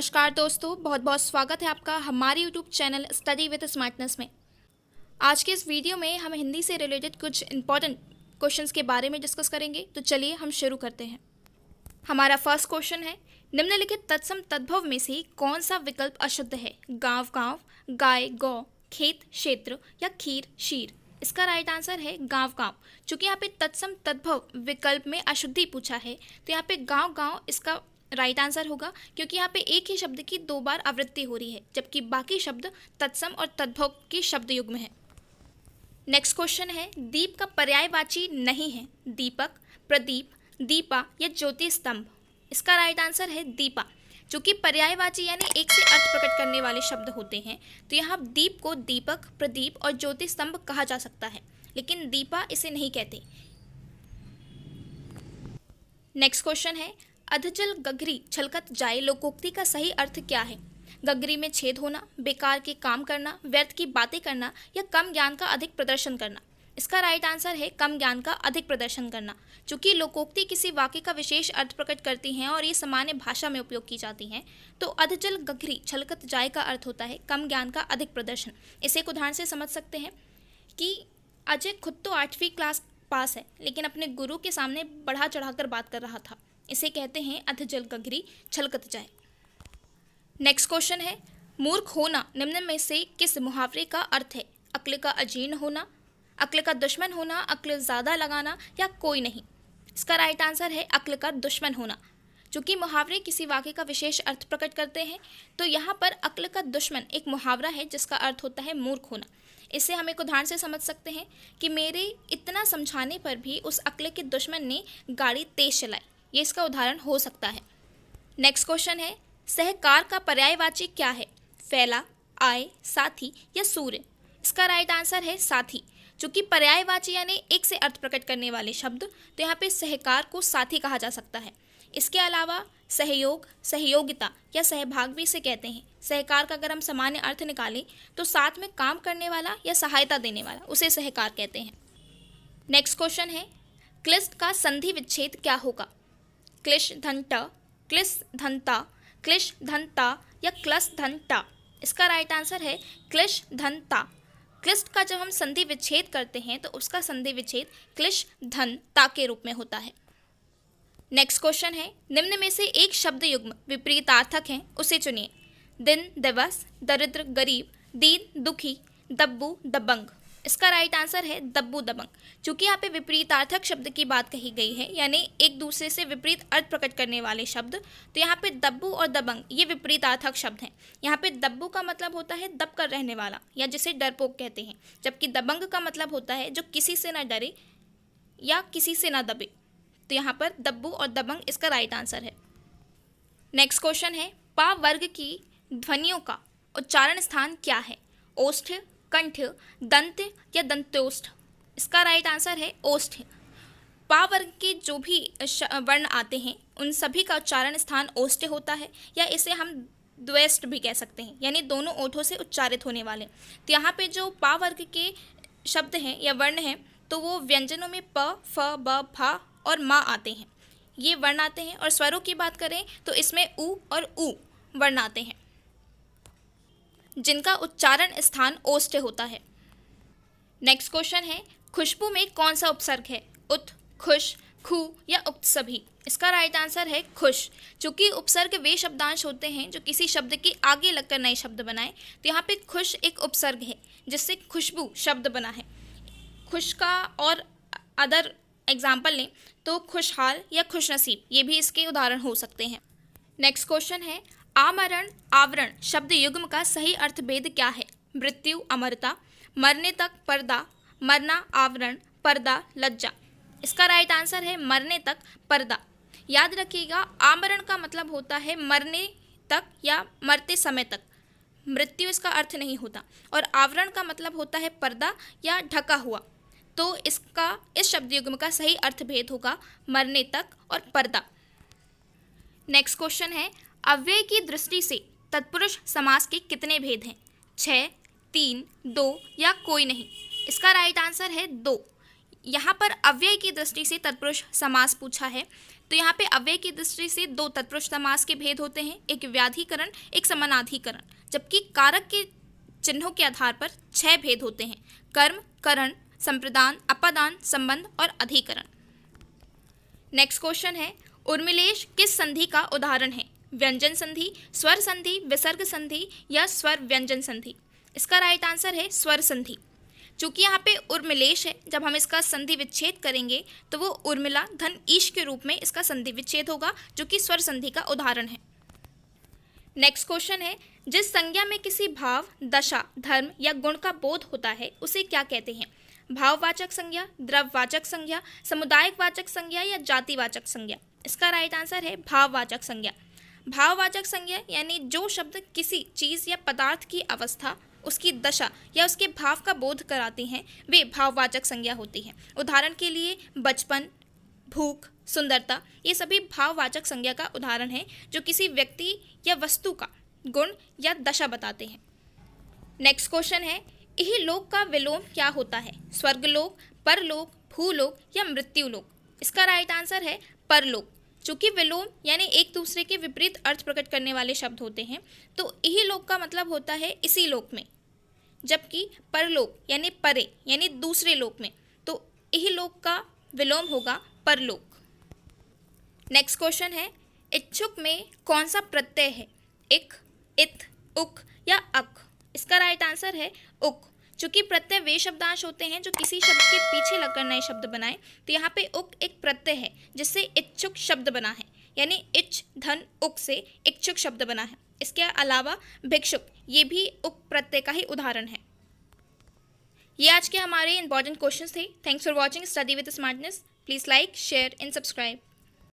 नमस्कार दोस्तों, बहुत बहुत स्वागत है आपका हमारे YouTube channel study with smartness में। आज के इस वीडियो में हम हिंदी से रिलेटेड कुछ इंपॉर्टेंट क्वेश्चंस के बारे में डिस्कस करेंगे। तो चलिए हम शुरू करते हैं। हमारा फर्स्ट क्वेश्चन है, निम्नलिखित तत्सम तद्भव में से कौन सा विकल्प अशुद्ध है? गांव गांव, गाय गौ, खेत क्षेत्र या खीर शीर। इसका राइट आंसर है गांव गांव। चूंकि यहाँ पे तत्सम तद्भव विकल्प में अशुद्धि पूछा है तो यहाँ पे गांव गांव इसका राइट आंसर होगा, क्योंकि यहाँ पे एक ही शब्द की दो बार आवृत्ति हो रही है, जबकि बाकी शब्द तत्सम और तद्भव के शब्द युग्म है। नेक्स्ट क्वेश्चन है, दीप का पर्यायवाची नहीं है? दीपक, प्रदीप, दीपा या ज्योति स्तंभ। इसका राइट आंसर है दीपा। चूंकि पर्यायवाची यानी एक से अर्थ प्रकट करने वाले शब्द होते हैं तो यहाँ दीप को दीपक, प्रदीप और ज्योति स्तंभ कहा जा सकता है, लेकिन दीपा इसे नहीं कहते। नेक्स्ट क्वेश्चन है, अधजल गगरी छलकत जाए लोकोक्ति का सही अर्थ क्या है? गगरी में छेद होना, बेकार के काम करना, व्यर्थ की बातें करना या कम ज्ञान का अधिक प्रदर्शन करना। इसका राइट आंसर है कम ज्ञान का अधिक प्रदर्शन करना। चूंकि लोकोक्ति किसी वाक्य का विशेष अर्थ प्रकट करती हैं और ये सामान्य भाषा में उपयोग की जाती हैं, तो अधजल गगरी छलकत जाए का अर्थ होता है कम ज्ञान का अधिक प्रदर्शन। इसे एक उदाहरण से समझ सकते हैं कि अजय खुद तो 8वीं क्लास पास है, लेकिन अपने गुरु के सामने बढ़ा चढ़ाकर बात कर रहा था। इसे कहते हैं अधजल गगरी छलकत जाए। नेक्स्ट क्वेश्चन है, मूर्ख होना निम्न में से किस मुहावरे का अर्थ है? अक्ल का अजीर्ण होना, अक्ल का दुश्मन होना, अक्ल ज़्यादा लगाना या कोई नहीं। इसका राइट आंसर है अक्ल का दुश्मन होना। चूँकि मुहावरे किसी वाक्य का विशेष अर्थ प्रकट करते हैं तो यहाँ पर अक्ल का दुश्मन एक मुहावरा है जिसका अर्थ होता है मूर्ख होना। इसे हम एक उदाहरण से समझ सकते हैं कि मेरे इतना समझाने पर भी उस अक्ल के दुश्मन ने गाड़ी तेज चलाई। ये इसका उदाहरण हो सकता है। नेक्स्ट क्वेश्चन है, सहकार का पर्यायवाची क्या है? फैला, आय, साथी या सूर्य। इसका राइट आंसर है साथी। चूंकि पर्यायवाची यानी एक से अर्थ प्रकट करने वाले शब्द, तो यहाँ पे सहकार को साथी कहा जा सकता है। इसके अलावा सहयोग, सहयोगिता या सहभाग भी इसे कहते हैं। सहकार का अगर हम सामान्य अर्थ निकालें तो साथ में काम करने वाला या सहायता देने वाला, उसे सहकार कहते हैं। नेक्स्ट क्वेश्चन है, क्लिष्ट का संधि विच्छेद क्या होगा? क्लिश धन ट, क्लिस धन ता, क्लिश धन ता या क्लस धन टा। इसका राइट आंसर है क्लिश धन ता। क्लिष्ट का जब हम संधि विच्छेद करते हैं तो उसका संधि विच्छेद क्लिश धन ता के रूप में होता है। नेक्स्ट क्वेश्चन है, निम्न में से एक शब्द युग्म विपरीतार्थक है, उसे चुनिए। दिन दिवस, दरिद्र गरीब, दीन दुखी, दब्बू दबंग। इसका राइट आंसर है दब्बू दबंग। चूंकि यहाँ पे विपरीतार्थक शब्द की बात कही गई है, यानी एक दूसरे से विपरीत अर्थ प्रकट करने वाले शब्द, तो यहाँ पे दब्बू और दबंग ये विपरीतार्थक शब्द हैं। यहाँ पे दब्बू का मतलब होता है दब कर रहने वाला या जिसे डरपोक कहते हैं, जबकि दबंग का मतलब होता है जो किसी से ना डरे या किसी से ना दबे। तो यहाँ पर दब्बू और दबंग इसका राइट आंसर है। नेक्स्ट क्वेश्चन है, पा वर्ग की ध्वनियों का उच्चारण स्थान क्या है? ओष्ठ, कंठ, दंत या दंत्योष्ठ। इसका राइट आंसर है ओष्ठ। पा वर्ग के जो भी वर्ण आते हैं उन सभी का उच्चारण स्थान ओष्ठ होता है, या इसे हम द्वेष्ट भी कह सकते हैं, यानी दोनों ओठों से उच्चारित होने वाले। तो यहाँ पे जो पा वर्ग के शब्द हैं या वर्ण हैं तो वो व्यंजनों में प, फ, ब, फ और मा आते हैं, ये वर्ण आते हैं। और स्वरों की बात करें तो इसमें उ और उ वर्ण आते हैं जिनका उच्चारण स्थान ओष्ठ होता है। नेक्स्ट क्वेश्चन है, खुशबू में कौन सा उपसर्ग है? उत, खुश, खू या उक्त सभी। इसका राइट आंसर है खुश। चूंकि उपसर्ग वे शब्दांश होते हैं जो किसी शब्द के आगे लगकर नए शब्द बनाए, तो यहाँ पे खुश एक उपसर्ग है जिससे खुशबू शब्द बना है। खुश का और अदर एग्जाम्पल लें तो खुशहाल या खुशनसीब, ये भी इसके उदाहरण हो सकते हैं। नेक्स्ट क्वेश्चन है, आमरण आवरण शब्द युग्म का सही अर्थ भेद क्या है? मृत्यु अमरता, मरने तक पर्दा, मरना आवरण, पर्दा लज्जा। इसका राइट आंसर है मरने तक पर्दा। याद रखिएगा, आमरण का मतलब होता है मरने तक या मरते समय तक, मृत्यु इसका अर्थ नहीं होता। और आवरण का मतलब होता है पर्दा या ढका हुआ। तो इसका इस शब्द युग्म का सही अर्थ भेद होगा मरने तक और पर्दा। नेक्स्ट क्वेश्चन है, अव्यय की दृष्टि से तत्पुरुष समास के कितने भेद हैं? 6, 3, 2 या कोई नहीं। इसका राइट आंसर है 2। यहाँ पर अव्यय की दृष्टि से तत्पुरुष समास पूछा है तो यहाँ पे अव्यय की दृष्टि से दो तत्पुरुष समास के भेद होते हैं, एक व्याधिकरण, एक समानाधिकरण, जबकि कारक के चिन्हों के आधार पर 6 भेद होते हैं, कर्म, करण, संप्रदान, अपादान, संबंध और अधिकरण। नेक्स्ट क्वेश्चन है, उर्मिलेश किस संधि का उदाहरण है? व्यंजन संधि, स्वर संधि, विसर्ग संधि या स्वर व्यंजन संधि? इसका राइट आंसर है स्वर संधि। चूंकि यहाँ पे उर्मिलेश है, जब हम इसका संधि विच्छेद करेंगे तो वो उर्मिला धन ईश के रूप में इसका संधि विच्छेद होगा, जो कि स्वर संधि का उदाहरण है। नेक्स्ट क्वेश्चन है, जिस संज्ञा में किसी भाव, दशा, धर्म या गुण का बोध होता है उसे क्या कहते हैं? भाववाचक संज्ञा, द्रव्यवाचक संज्ञा, समुदायवाचक संज्ञा या जातिवाचक संज्ञा? इसका राइट आंसर है भाववाचक संज्ञा। भाववाचक संज्ञा यानी जो शब्द किसी चीज़ या पदार्थ की अवस्था, उसकी दशा या उसके भाव का बोध कराती हैं, वे भाववाचक संज्ञा होती हैं। उदाहरण के लिए बचपन, भूख, सुंदरता, ये सभी भाववाचक संज्ञा का उदाहरण हैं, जो किसी व्यक्ति या वस्तु का गुण या दशा बताते हैं। नेक्स्ट क्वेश्चन है, इहलोक का विलोम क्या होता है? स्वर्गलोक, परलोक, भूलोक या मृत्युलोक? इसका राइट आंसर है परलोक। चूंकि विलोम यानी एक दूसरे के विपरीत अर्थ प्रकट करने वाले शब्द होते हैं, तो इहलोक का मतलब होता है इसी लोक में, जबकि परलोक यानी परे यानी दूसरे लोक में, तो इहलोक का विलोम होगा परलोक। नेक्स्ट क्वेश्चन है, इच्छुक में कौन सा प्रत्यय है? इक, इत, उक या अक? इसका राइट आंसर है उक। चूंकि प्रत्यय वे शब्दांश होते हैं जो किसी शब्द के पीछे लगकर नए शब्द बनाएं, तो यहाँ पे उक एक प्रत्यय है जिससे इच्छुक शब्द बना है, यानी इच्छ धन उक से इच्छुक शब्द बना है। इसके अलावा भिक्षुक ये भी उक प्रत्यय का ही उदाहरण है। ये आज के हमारे इंपॉर्टेंट क्वेश्चंस थे। Thanks for watching study with smartness. Please like, share and subscribe.